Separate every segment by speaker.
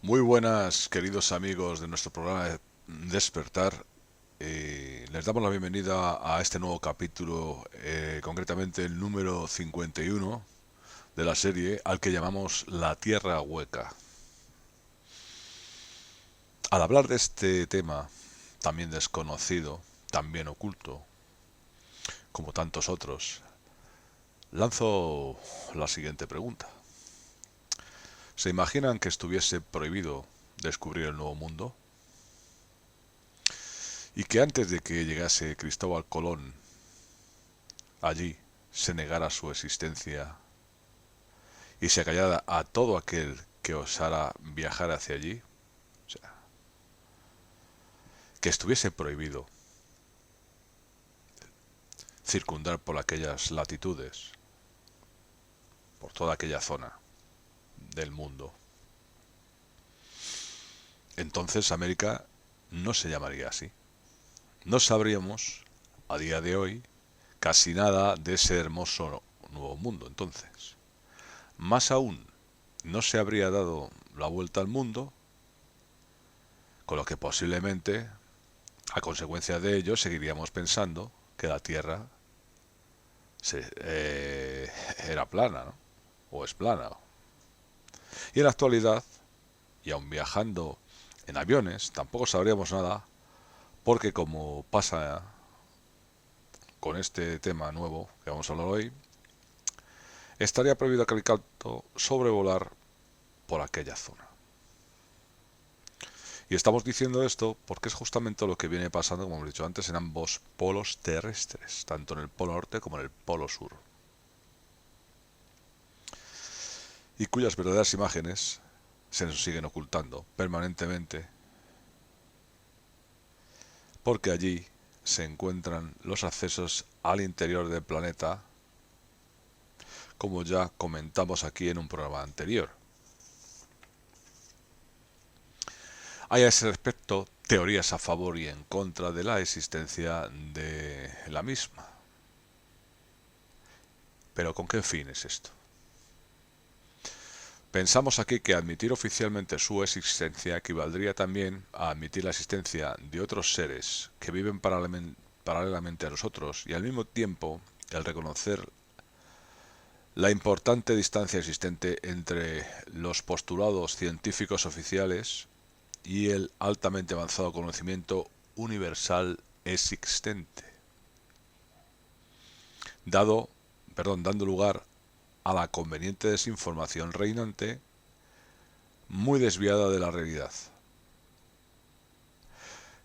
Speaker 1: Muy buenas, queridos amigos de nuestro programa de Despertar. Les damos la bienvenida a este nuevo capítulo, concretamente el número 51 de la serie, al que llamamos La Tierra Hueca. Al hablar de este tema, también desconocido, también oculto, como tantos otros, lanzo la siguiente pregunta. ¿Se imaginan que estuviese prohibido descubrir el nuevo mundo? Y que antes de que llegase Cristóbal Colón allí se negara su existencia y se callara a todo aquel que osara viajar hacia allí, o sea, que estuviese prohibido circundar por aquellas latitudes, por toda aquella zona del mundo. Entonces América no se llamaría así. No sabríamos, a día de hoy, casi nada de ese hermoso nuevo mundo. Entonces, más aún, no se habría dado la vuelta al mundo, con lo que posiblemente, a consecuencia de ello, seguiríamos pensando que la Tierra era plana, ¿no? O es plana. Y en la actualidad, y aun viajando en aviones, tampoco sabríamos nada, porque como pasa con este tema nuevo que vamos a hablar hoy, estaría prohibido a Calicanto sobrevolar por aquella zona. Y estamos diciendo esto porque es justamente lo que viene pasando, como hemos dicho antes, en ambos polos terrestres, tanto en el polo norte como en el polo sur, y cuyas verdaderas imágenes se nos siguen ocultando permanentemente, porque allí se encuentran los accesos al interior del planeta, como ya comentamos aquí en un programa anterior. Hay a ese respecto teorías a favor y en contra de la existencia de la misma. Pero ¿con qué fin es esto? Pensamos aquí que admitir oficialmente su existencia equivaldría también a admitir la existencia de otros seres que viven paralelamente a nosotros y al mismo tiempo el reconocer la importante distancia existente entre los postulados científicos oficiales y el altamente avanzado conocimiento universal existente, dando lugar a la conveniente desinformación reinante, muy desviada de la realidad.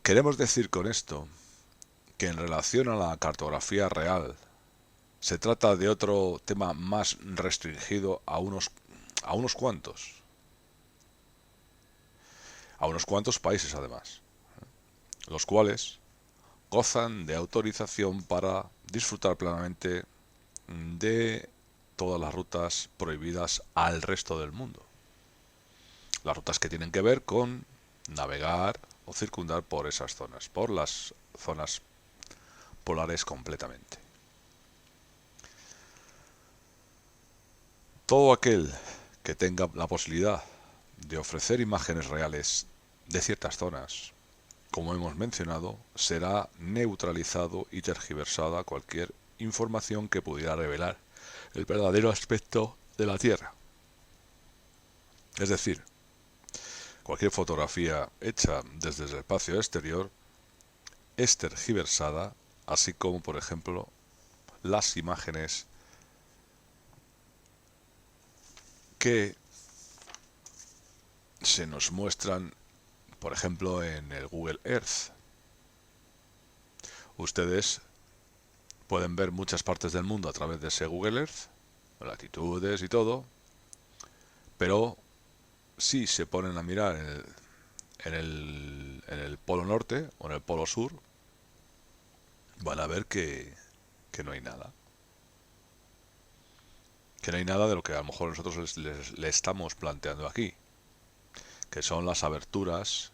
Speaker 1: Queremos decir con esto que en relación a la cartografía real, se trata de otro tema más restringido a unos cuantos países además, los cuales gozan de autorización para disfrutar plenamente de todas las rutas prohibidas al resto del mundo. Las rutas que tienen que ver con navegar o circundar por esas zonas, por las zonas polares completamente. Todo aquel que tenga la posibilidad de ofrecer imágenes reales de ciertas zonas, como hemos mencionado, será neutralizado y tergiversada cualquier información que pudiera revelar el verdadero aspecto de la Tierra. Es decir, cualquier fotografía hecha desde el espacio exterior es tergiversada, así como, por ejemplo, las imágenes que se nos muestran, por ejemplo, en el Google Earth. Ustedes pueden ver muchas partes del mundo a través de ese Google Earth, latitudes y todo, pero si se ponen a mirar en el polo norte o en el polo sur, van a ver que no hay nada. Que no hay nada de lo que a lo mejor nosotros le estamos planteando aquí, que son las aberturas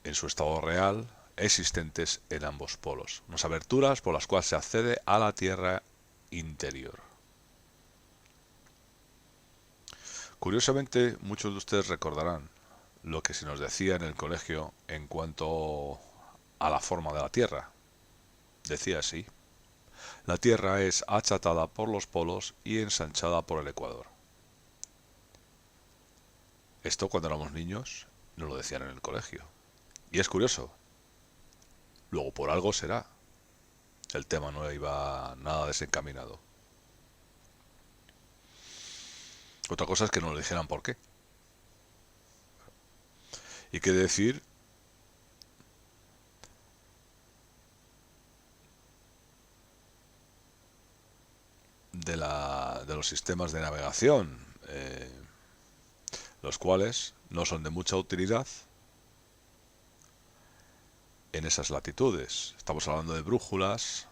Speaker 1: en su estado real existentes en ambos polos. Unas aberturas por las cuales se accede a la Tierra interior. Curiosamente, muchos de ustedes recordarán lo que se nos decía en el colegio en cuanto a la forma de la Tierra. Decía así: la Tierra es achatada por los polos y ensanchada por el ecuador. Esto cuando éramos niños nos lo decían en el colegio. Y es curioso. Luego por algo será. El tema no iba nada desencaminado. Otra cosa es que nos lo dijeran por qué. Y qué decir de los sistemas de navegación, los cuales no son de mucha utilidad en esas latitudes. Estamos hablando de brújulas,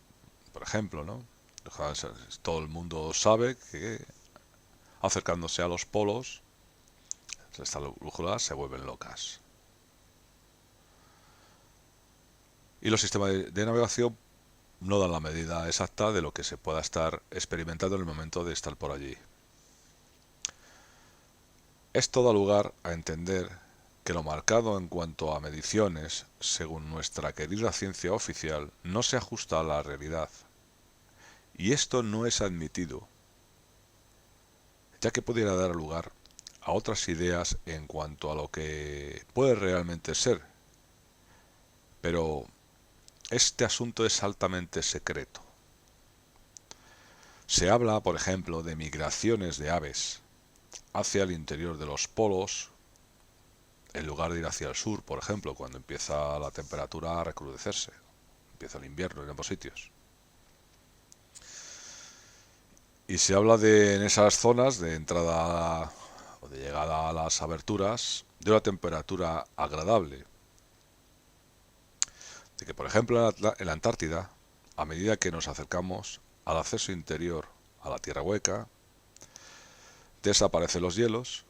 Speaker 1: por ejemplo, ¿no? Todo el mundo sabe que acercándose a los polos, estas brújulas se vuelven locas. Y los sistemas de navegación no dan la medida exacta de lo que se pueda estar experimentando en el momento de estar por allí. Esto da lugar a entender que lo marcado en cuanto a mediciones, según nuestra querida ciencia oficial, no se ajusta a la realidad. Y esto no es admitido, ya que pudiera dar lugar a otras ideas en cuanto a lo que puede realmente ser. Pero este asunto es altamente secreto. Se habla, por ejemplo, de migraciones de aves hacia el interior de los polos, en lugar de ir hacia el sur, por ejemplo, cuando empieza la temperatura a recrudecerse. Empieza el invierno en ambos sitios. Y se habla de, en esas zonas de entrada o de llegada a las aberturas, de una temperatura agradable. De que, por ejemplo, en la Antártida, a medida que nos acercamos al acceso interior a la Tierra hueca, desaparecen los hielos,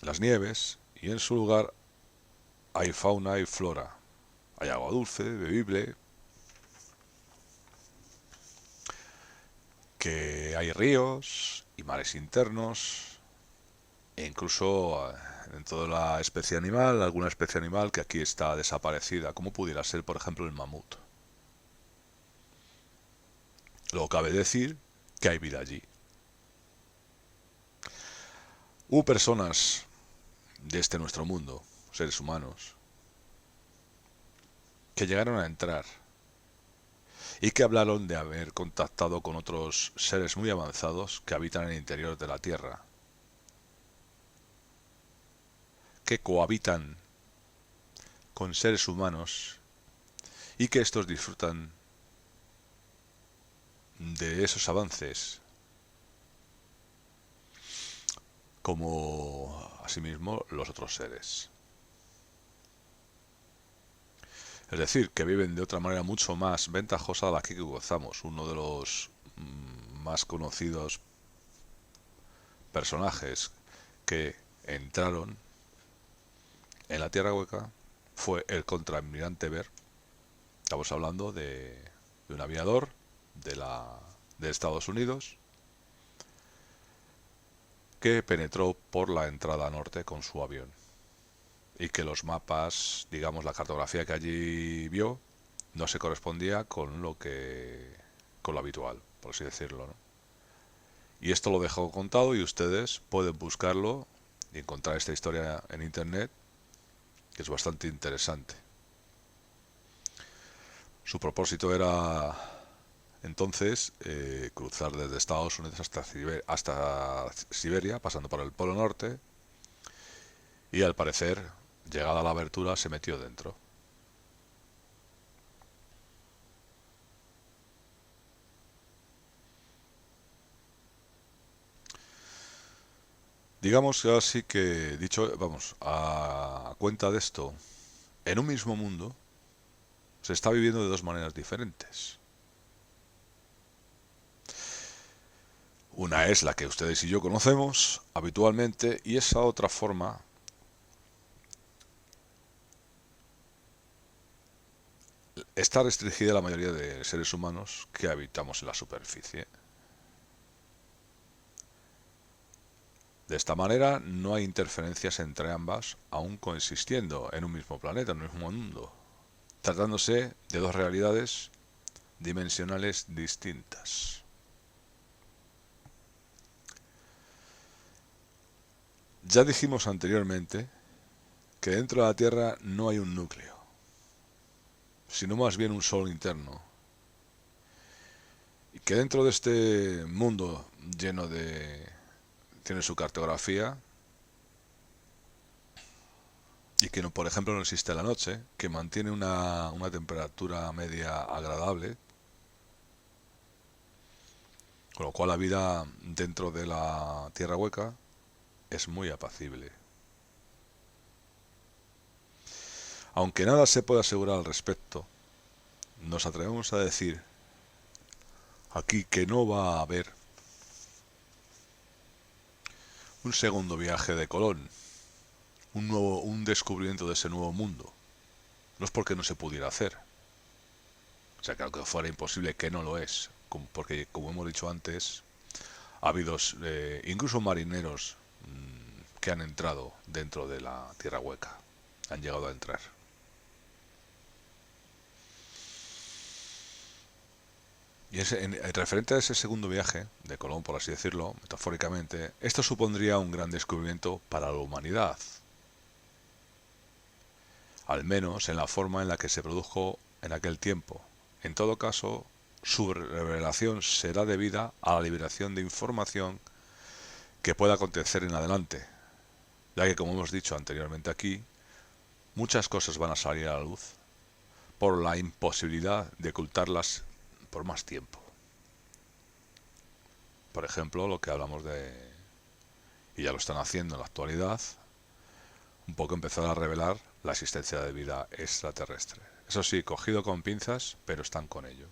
Speaker 1: las nieves, y en su lugar hay fauna y flora. Hay agua dulce, bebible, que hay ríos y mares internos, e incluso dentro de la especie animal, alguna especie animal que aquí está desaparecida, como pudiera ser, por ejemplo, el mamut. Luego cabe decir que hay vida allí. Hubo personas de este nuestro mundo, seres humanos, que llegaron a entrar y que hablaron de haber contactado con otros seres muy avanzados que habitan en el interior de la Tierra, que cohabitan con seres humanos y que estos disfrutan de esos avances, como asimismo los otros seres. Es decir, que viven de otra manera mucho más ventajosa de la que gozamos. Uno de los más conocidos personajes que entraron en la Tierra hueca fue el contraalmirante Byrd. Estamos hablando de un aviador de Estados Unidos que penetró por la entrada norte con su avión y que los mapas, digamos, la cartografía que allí vio no se correspondía con con lo habitual, por así decirlo, ¿no? Y esto lo dejo contado y ustedes pueden buscarlo y encontrar esta historia en internet, que es bastante interesante. Su propósito era entonces cruzar desde Estados Unidos hasta Siberia, pasando por el Polo Norte, y al parecer, llegada a la abertura, se metió dentro. Digamos así que, dicho, vamos, a cuenta de esto, en un mismo mundo se está viviendo de dos maneras diferentes. Una es la que ustedes y yo conocemos habitualmente y esa otra forma está restringida a la mayoría de seres humanos que habitamos en la superficie. De esta manera no hay interferencias entre ambas, aún coexistiendo en un mismo planeta, en un mismo mundo, tratándose de dos realidades dimensionales distintas. Ya dijimos anteriormente que dentro de la Tierra no hay un núcleo, sino más bien un sol interno, y que dentro de este mundo lleno de... tiene su cartografía, y que, no, por ejemplo, no existe la noche, que mantiene una temperatura media agradable, con lo cual la vida dentro de la Tierra hueca es muy apacible. Aunque nada se puede asegurar al respecto, nos atrevemos a decir aquí que no va a haber un segundo viaje de Colón, un descubrimiento de ese nuevo mundo. No es porque no se pudiera hacer, o sea, que aunque fuera imposible, que no lo es, porque como hemos dicho antes, ha habido incluso marineros que han entrado dentro de la Tierra hueca, han llegado a entrar. Y referente a ese segundo viaje de Colón, por así decirlo, metafóricamente, esto supondría un gran descubrimiento para la humanidad, al menos en la forma en la que se produjo en aquel tiempo. En todo caso, su revelación será debida a la liberación de información que pueda acontecer en adelante, ya que, como hemos dicho anteriormente aquí, muchas cosas van a salir a la luz por la imposibilidad de ocultarlas por más tiempo. Por ejemplo, lo que hablamos de, y ya lo están haciendo en la actualidad, un poco empezar a revelar la existencia de vida extraterrestre. Eso sí, cogido con pinzas, pero están con ello.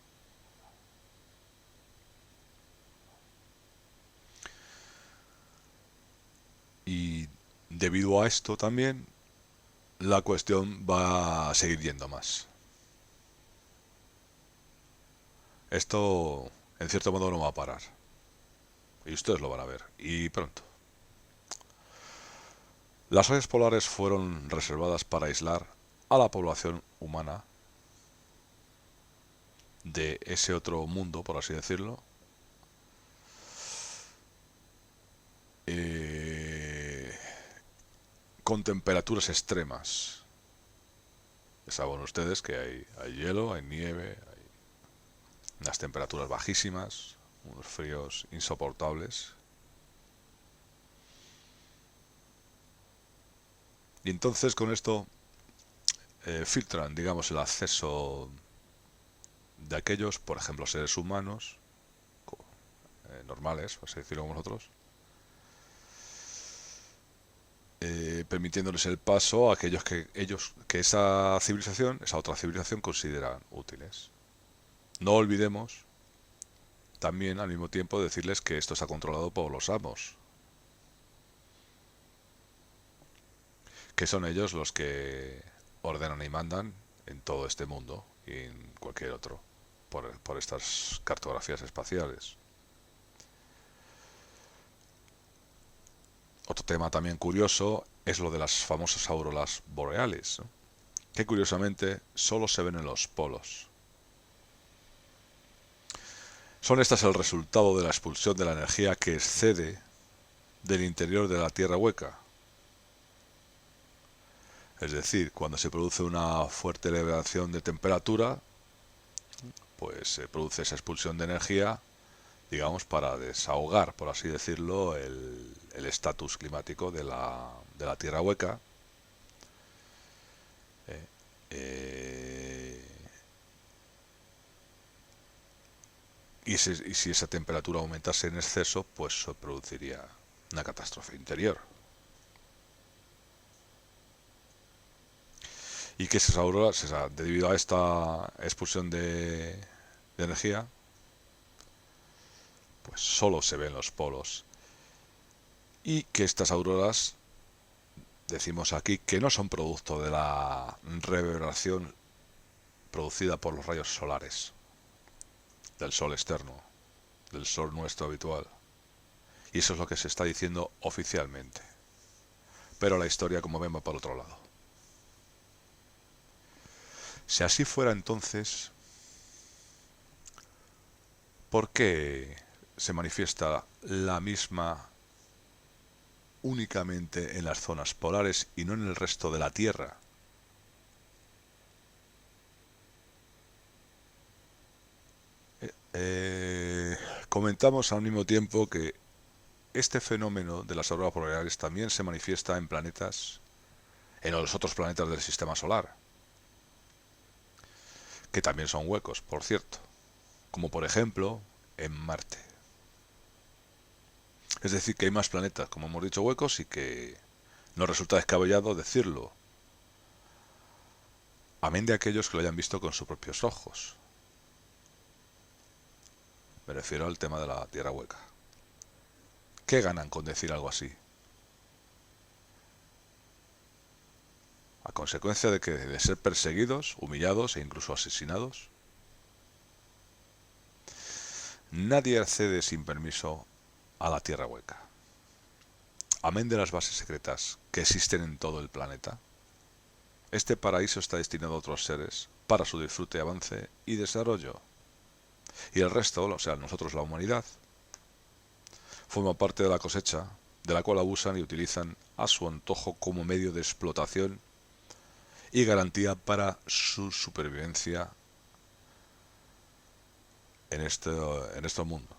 Speaker 1: Y debido a esto también, la cuestión va a seguir yendo más. Esto, en cierto modo, no va a parar. Y ustedes lo van a ver. Y pronto. Las áreas polares fueron reservadas para aislar a la población humana de ese otro mundo, por así decirlo, con temperaturas extremas. Ya saben ustedes que hay hielo, hay nieve, hay unas temperaturas bajísimas, unos fríos insoportables. Y entonces con esto filtran, digamos, el acceso de aquellos, por ejemplo, seres humanos normales, por así decirlo como nosotros, permitiéndoles el paso a aquellos que esa civilización, esa otra civilización, consideran útiles. No olvidemos también al mismo tiempo decirles que esto está controlado por los amos, que son ellos los que ordenan y mandan en todo este mundo y en cualquier otro, por estas cartografías espaciales. Otro tema también curioso es lo de las famosas auroras boreales, ¿no? Que curiosamente solo se ven en los polos. Son estas el resultado de la expulsión de la energía que excede del interior de la Tierra hueca. Es decir, cuando se produce una fuerte elevación de temperatura, pues se produce esa expulsión de energía, digamos, para desahogar, por así decirlo, el estatus climático de la Tierra hueca. Y si esa temperatura aumentase en exceso, pues se produciría una catástrofe interior. Y que esas auroras, debido a esta expulsión de energía, pues solo se ven los polos. Y que estas auroras, decimos aquí, que no son producto de la reverberación producida por los rayos solares, del sol externo, del sol nuestro habitual. Y eso es lo que se está diciendo oficialmente. Pero la historia, como ven, va por otro lado. Si así fuera, entonces, ¿por qué se manifiesta la misma únicamente en las zonas polares y no en el resto de la Tierra? Comentamos al mismo tiempo que este fenómeno de las auroras boreales también se manifiesta en planetas, en los otros planetas del sistema solar, que también son huecos, por cierto, como por ejemplo en Marte. Es decir, que hay más planetas, como hemos dicho, huecos, y que no resulta descabellado decirlo, amén de aquellos que lo hayan visto con sus propios ojos. Me refiero al tema de la Tierra hueca. ¿Qué ganan con decir algo así? A consecuencia de ser perseguidos, humillados e incluso asesinados. Nadie accede sin permiso a la Tierra hueca. Amén de las bases secretas que existen en todo el planeta, este paraíso está destinado a otros seres para su disfrute, avance y desarrollo. Y el resto, o sea, nosotros la humanidad, forma parte de la cosecha, de la cual abusan y utilizan a su antojo como medio de explotación y garantía para su supervivencia en este mundo.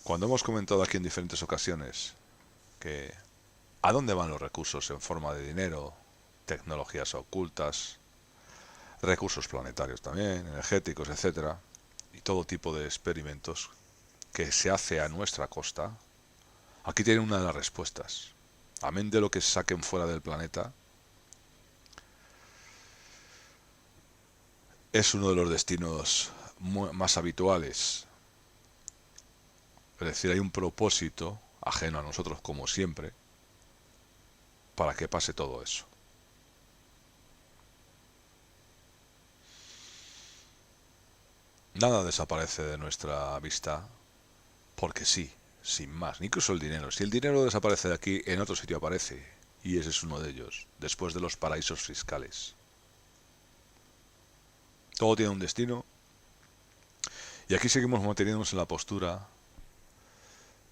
Speaker 1: Cuando hemos comentado aquí en diferentes ocasiones que ¿a dónde van los recursos en forma de dinero, tecnologías ocultas, recursos planetarios también, energéticos, etcétera, y todo tipo de experimentos que se hace a nuestra costa? Aquí tienen una de las respuestas. Amén de lo que saquen fuera del planeta, es uno de los destinos más habituales. Es decir, hay un propósito ajeno a nosotros, como siempre, para que pase todo eso. Nada desaparece de nuestra vista porque sí, sin más, ni incluso el dinero. Si el dinero desaparece de aquí, en otro sitio aparece, y ese es uno de ellos, después de los paraísos fiscales. Todo tiene un destino, y aquí seguimos manteniéndonos en la postura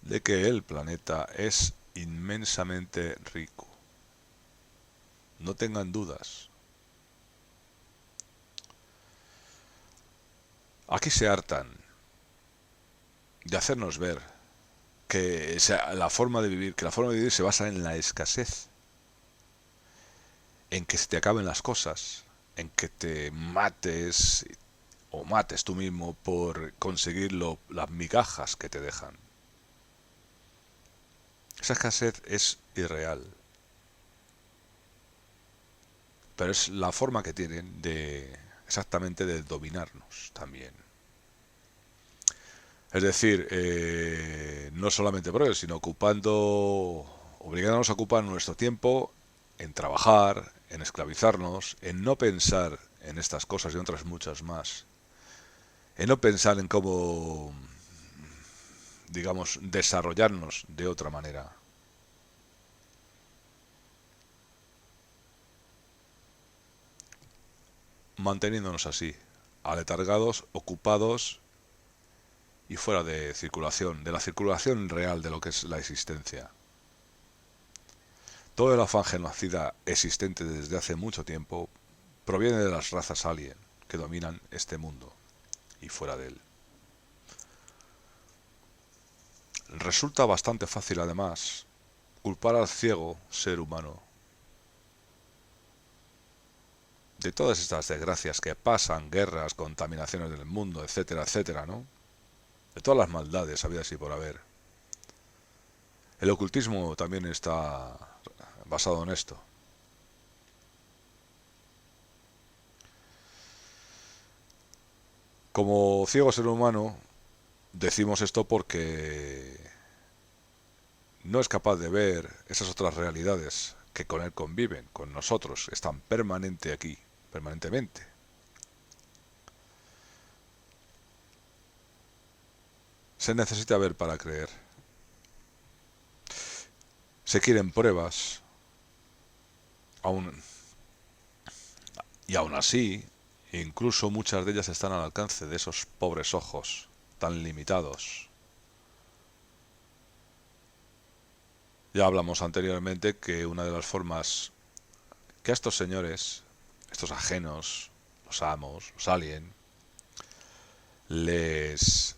Speaker 1: de que el planeta es inmensamente rico. No tengan dudas. Aquí se hartan de hacernos ver que la forma de vivir se basa en la escasez, en que se te acaben las cosas, en que te mates o mates tú mismo por conseguir las migajas que te dejan. Esa escasez es irreal, pero es la forma que tienen exactamente de dominarnos también. Es decir, no solamente por ello, sino obligándonos a ocupar nuestro tiempo en trabajar, en esclavizarnos, en no pensar en estas cosas y otras muchas más, en no pensar en cómo, digamos, desarrollarnos de otra manera. Manteniéndonos así, aletargados, ocupados y fuera de la circulación real de lo que es la existencia. Todo el afán genocida existente desde hace mucho tiempo proviene de las razas alien que dominan este mundo y fuera de él. Resulta bastante fácil, además, culpar al ciego ser humano de todas estas desgracias que pasan, guerras, contaminaciones del mundo, etcétera, etcétera, ¿no? De todas las maldades habidas y por haber. El ocultismo también está basado en esto. Como ciego ser humano, decimos esto porque no es capaz de ver esas otras realidades que con él conviven, con nosotros, están permanentemente. Se necesita ver para creer. Se quieren pruebas, aún, y aún así, incluso muchas de ellas están al alcance de esos pobres ojos tan limitados. Ya hablamos anteriormente que una de las formas que a estos señores, estos ajenos, los amos, los alien, les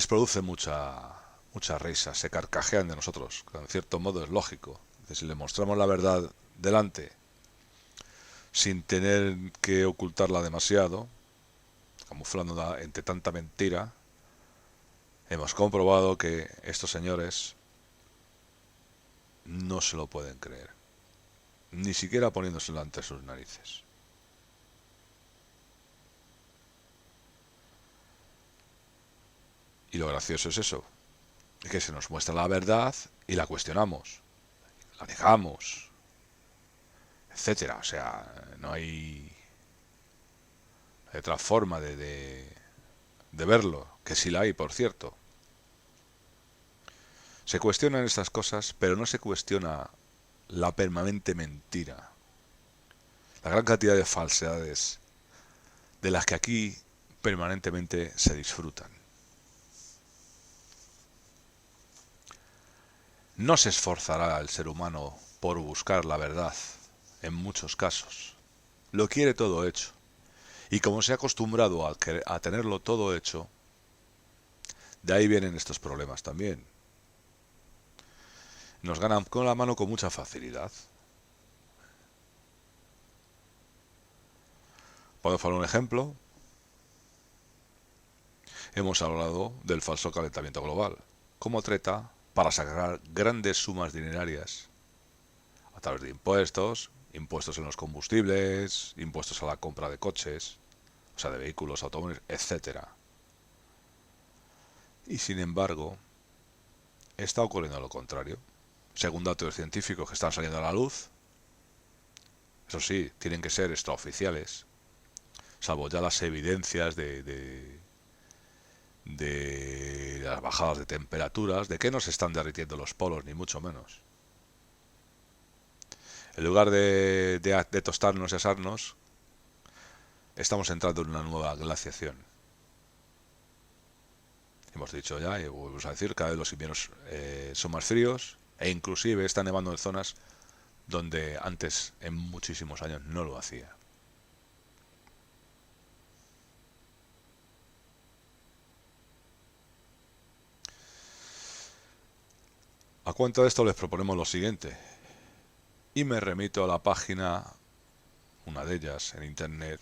Speaker 1: produce mucha risa, se carcajean de nosotros, que en cierto modo es lógico. Si le mostramos la verdad delante, sin tener que ocultarla demasiado, camuflándola entre tanta mentira, hemos comprobado que estos señores no se lo pueden creer, ni siquiera poniéndoselo ante sus narices. Y lo gracioso es eso, que se nos muestra la verdad y la cuestionamos, la negamos, etcétera. O sea, no hay otra forma de verlo, que sí la hay, por cierto. Se cuestionan estas cosas, pero no se cuestiona la permanente mentira, la gran cantidad de falsedades de las que aquí permanentemente se disfrutan. No se esforzará el ser humano por buscar la verdad, en muchos casos. Lo quiere todo hecho. Y como se ha acostumbrado a tenerlo todo hecho, de ahí vienen estos problemas también. Nos ganan con la mano con mucha facilidad. Podemos poner un ejemplo. Hemos hablado del falso calentamiento global como treta para sacar grandes sumas dinerarias a través de impuestos, impuestos en los combustibles, impuestos a la compra de coches, o sea, de vehículos, automóviles, etcétera. Y sin embargo, está ocurriendo lo contrario. Según datos científicos que están saliendo a la luz, eso sí, tienen que ser extraoficiales, salvo ya las evidencias de las bajadas de temperaturas, de que no se están derritiendo los polos, ni mucho menos. En lugar de tostarnos y asarnos, estamos entrando en una nueva glaciación. Hemos dicho ya, y volvemos a decir, cada vez los inviernos son más fríos, e inclusive está nevando en zonas donde antes, en muchísimos años, no lo hacía. A cuenta de esto les proponemos lo siguiente, y me remito a la página, una de ellas en internet,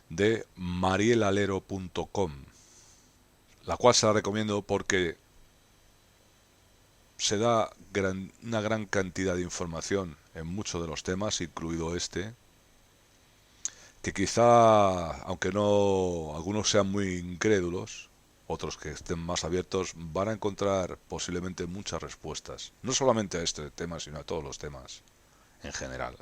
Speaker 1: de marielalero.com, la cual se la recomiendo porque se da una gran cantidad de información en muchos de los temas, incluido este, que quizá, aunque no algunos sean muy incrédulos, otros que estén más abiertos, van a encontrar posiblemente muchas respuestas, no solamente a este tema, sino a todos los temas en general.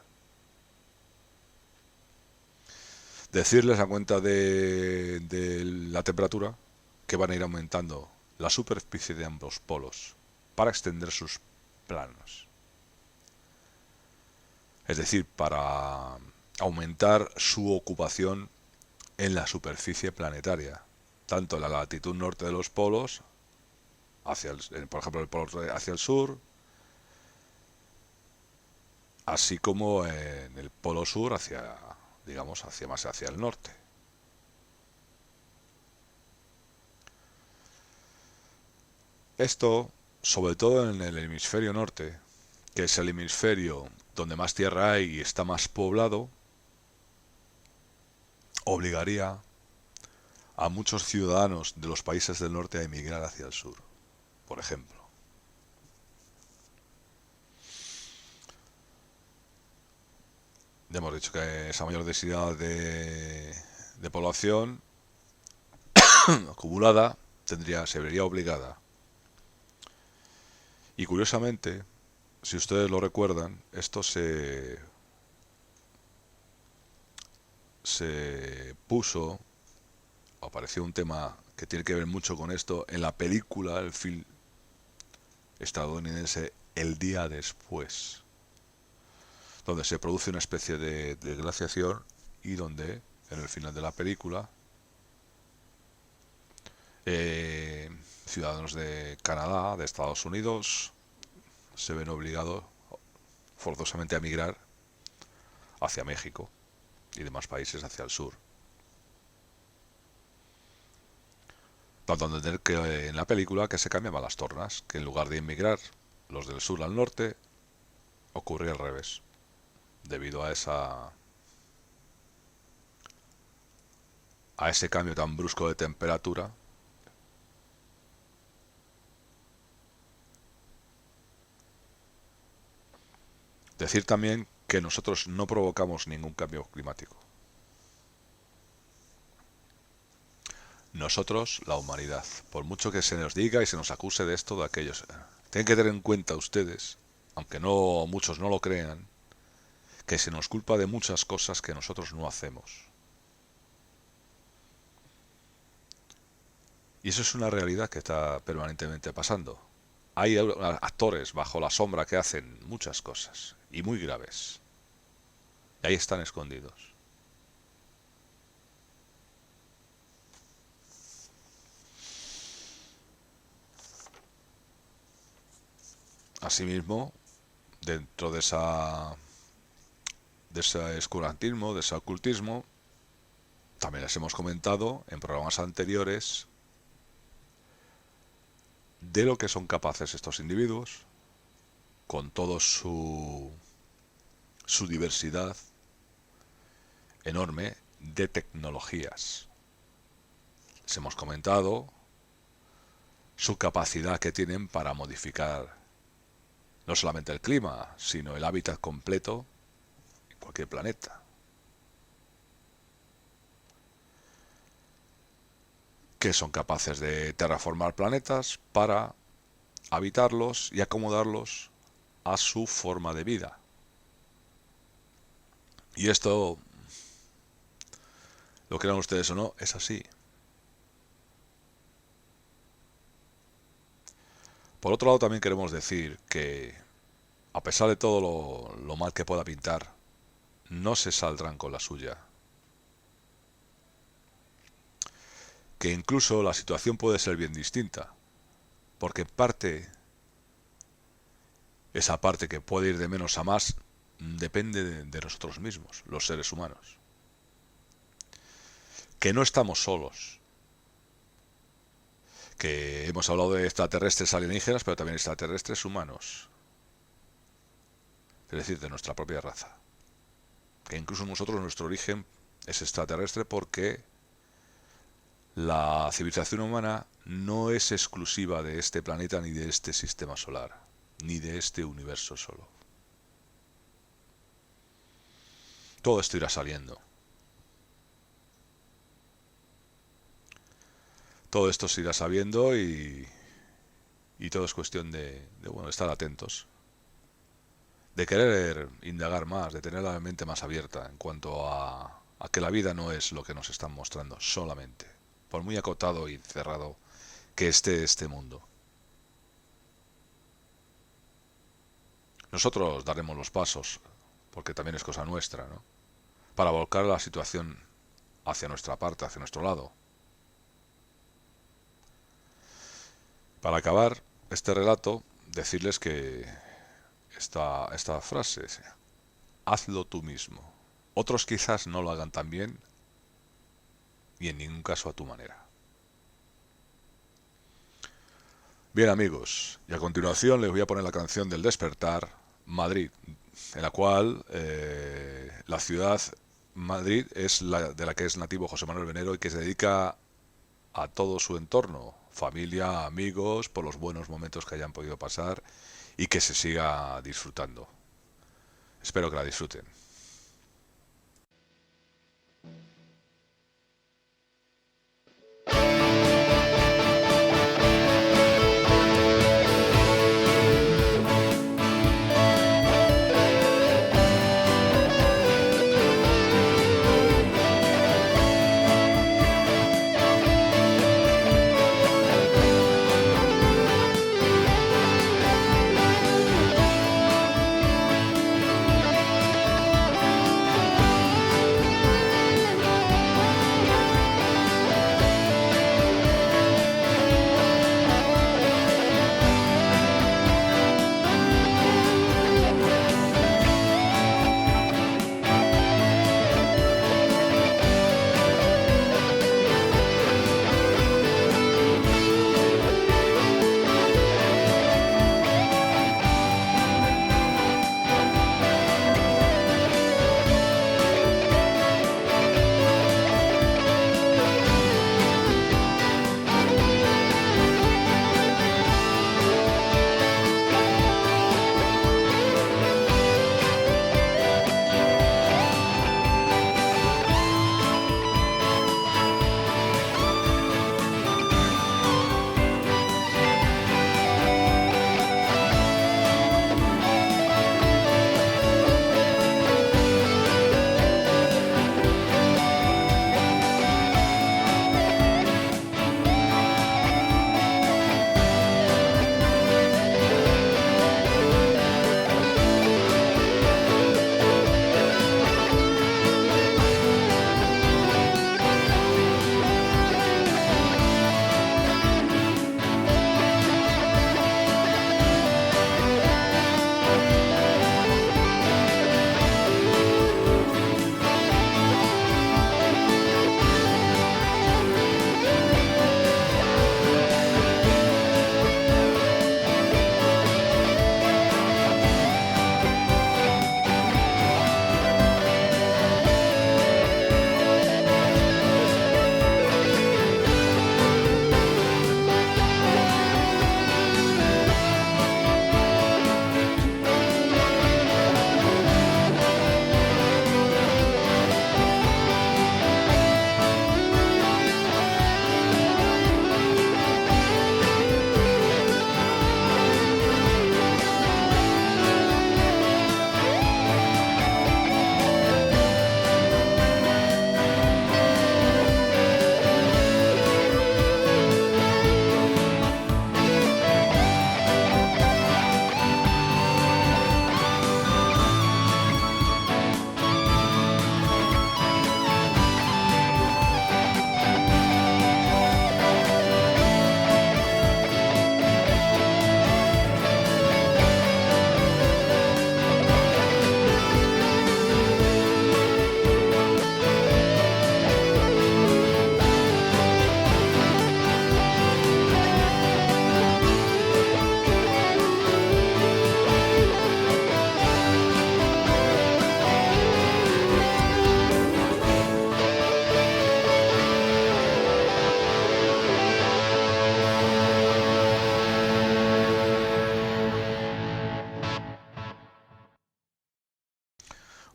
Speaker 1: Decirles a cuenta de la temperatura que van a ir aumentando la superficie de ambos polos para extender sus planos. Es decir, para aumentar su ocupación en la superficie planetaria, tanto en la latitud norte de los polos, por ejemplo, el polo hacia el sur, así como en el polo sur hacia, digamos, más hacia el norte. Esto, sobre todo en el hemisferio norte, que es el hemisferio donde más tierra hay y está más poblado, obligaría a muchos ciudadanos de los países del norte a emigrar hacia el sur, por ejemplo. Ya hemos dicho que esa mayor densidad de población acumulada se vería obligada. Y curiosamente, si ustedes lo recuerdan, esto se puso, apareció un tema que tiene que ver mucho con esto, en la película, el film estadounidense El día después, donde se produce una especie de glaciación y donde, en el final de la película, ciudadanos de Canadá, de Estados Unidos, se ven obligados forzosamente a emigrar hacia México y demás países hacia el sur. Dando a entender que en la película que se cambiaban las tornas, que en lugar de emigrar los del sur al norte, ocurría al revés, debido a ese cambio tan brusco de temperatura. Decir también que nosotros no provocamos ningún cambio climático. Nosotros, la humanidad, por mucho que se nos diga y se nos acuse de esto, de aquello, tienen que tener en cuenta ustedes, aunque no muchos no lo crean, que se nos culpa de muchas cosas que nosotros no hacemos. Y eso es una realidad que está permanentemente pasando. Hay actores bajo la sombra que hacen muchas cosas, y muy graves. Y ahí están escondidos. Asimismo, dentro de ese escurantismo, de ese ocultismo, también les hemos comentado en programas anteriores de lo que son capaces estos individuos, con toda su diversidad enorme de tecnologías. Les hemos comentado su capacidad que tienen para modificar no solamente el clima, sino el hábitat completo en cualquier planeta. Que son capaces de terraformar planetas para habitarlos y acomodarlos a su forma de vida. Y esto, lo crean ustedes o no, es así. Por otro lado, también queremos decir que, a pesar de todo lo mal que pueda pintar, no se saldrán con la suya. Que incluso la situación puede ser bien distinta, porque en parte, esa parte que puede ir de menos a más, depende de nosotros mismos, los seres humanos. Que no estamos solos. Que hemos hablado de extraterrestres alienígenas, pero también extraterrestres humanos. Es decir, de nuestra propia raza. Que incluso nosotros, nuestro origen es extraterrestre porque la civilización humana no es exclusiva de este planeta ni de este sistema solar, ni de este universo solo. Todo esto irá saliendo. Todo esto se irá sabiendo y todo es cuestión de estar atentos. De querer indagar más, de tener la mente más abierta en cuanto a que la vida no es lo que nos están mostrando solamente, por muy acotado y cerrado que esté este mundo. Nosotros daremos los pasos, porque también es cosa nuestra, ¿no?, para volcar la situación hacia nuestra parte, hacia nuestro lado. Para acabar este relato, decirles que esta frase, hazlo tú mismo. Otros quizás no lo hagan tan bien y en ningún caso a tu manera. Bien, amigos, y a continuación les voy a poner la canción del despertar, Madrid, en la cual la ciudad Madrid es de la que es nativo José Manuel Venero y que se dedica a todo su entorno, familia, amigos, por los buenos momentos que hayan podido pasar y que se siga disfrutando. Espero que la disfruten.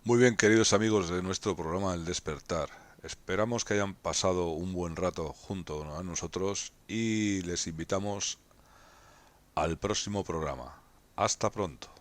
Speaker 1: Muy bien, queridos amigos de nuestro programa El Despertar. Esperamos que hayan pasado un buen rato junto a nosotros y les invitamos al próximo programa. Hasta pronto.